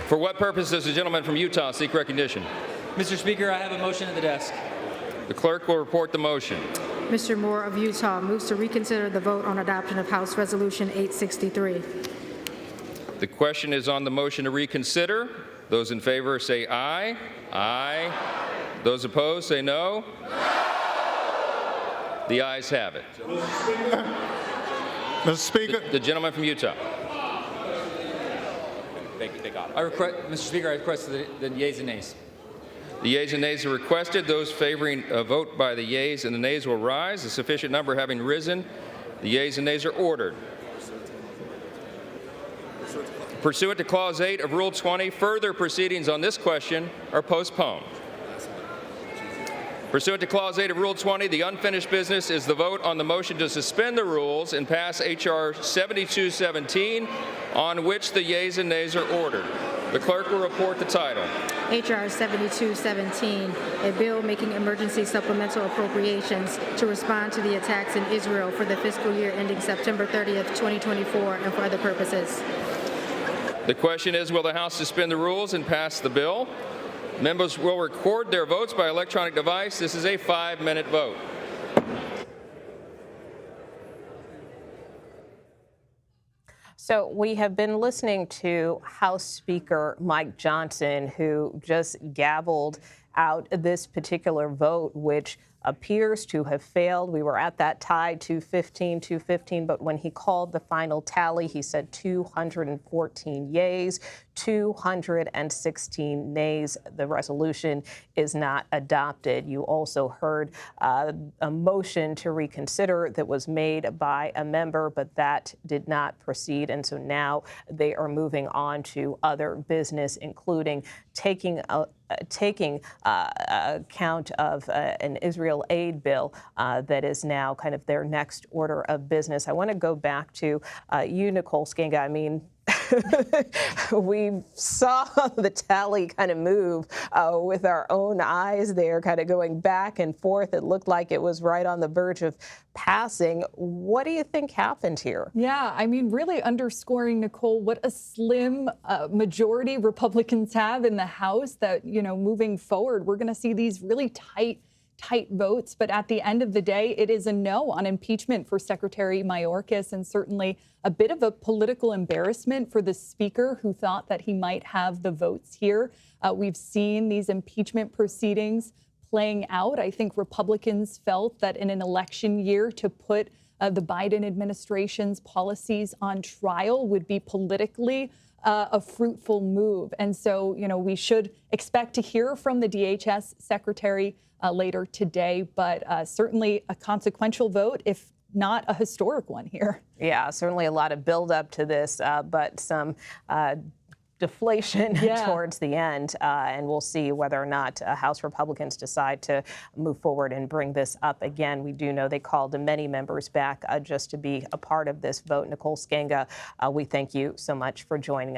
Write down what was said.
For what purpose does the gentleman from Utah seek recognition? Mr. Speaker, I have a motion at the desk. The clerk will report the motion. Mr. Moore of Utah moves to reconsider the vote on adoption of House Resolution 863. The question is on the motion to reconsider. Those in favor say aye. Aye. Those opposed say no. The ayes have it. Mr. Speaker. The gentleman from Utah. They got it. Mr. Speaker, I request the yeas and nays. The yeas and nays are requested. Those favoring a vote by the yeas and the nays will rise. A sufficient number having risen, the yeas and nays are ordered. Pursuant to Clause 8 of Rule 20, further proceedings on this question are postponed. Pursuant to Clause 8 of Rule 20, the unfinished business is the vote on the motion to suspend the rules and pass H.R. 7217, on which the yeas and nays are ordered. The clerk will report the title. H.R. 7217, a bill making emergency supplemental appropriations to respond to the attacks in Israel for the fiscal year ending September 30th, 2024, and for other purposes. The question is, will the House suspend the rules and pass the bill? Members will record their votes by electronic device. This is a 5-minute vote. So we have been listening to House Speaker Mike Johnson, who just gabbled out this particular vote, which appears to have failed. We were at that tie, 215, but when he called the final tally, he said 214 yeas, 216 nays. The resolution is not adopted. You also heard a motion to reconsider that was made by a member, but that did not proceed. And so now they are moving on to other business, including taking account of an Israel aid bill that is now kind of their next order of business. I want to go back to you, Nicole Sganga. I mean, we saw the tally kind of move with our own eyes there, kind of going back and forth. It looked like it was right on the verge of passing. What do you think happened here? Yeah, I mean, really underscoring, Nicole, what a slim majority Republicans have in the House that, you know, moving forward, we're going to see these really tight votes. But at the end of the day, it is a no on impeachment for Secretary Mayorkas, and certainly a bit of a political embarrassment for the speaker who thought that he might have the votes here. We've seen these impeachment proceedings playing out. I think Republicans felt that in an election year to put the Biden administration's policies on trial would be politically a fruitful move. And so, you know, we should expect to hear from the DHS secretary later today, but certainly a consequential vote, if not a historic one here. Yeah, certainly a lot of buildup to this, but some deflation towards the end, and we'll see whether or not House Republicans decide to move forward and bring this up again. We do know they called many members back just to be a part of this vote. Nicole Sganga, we thank you so much for joining us.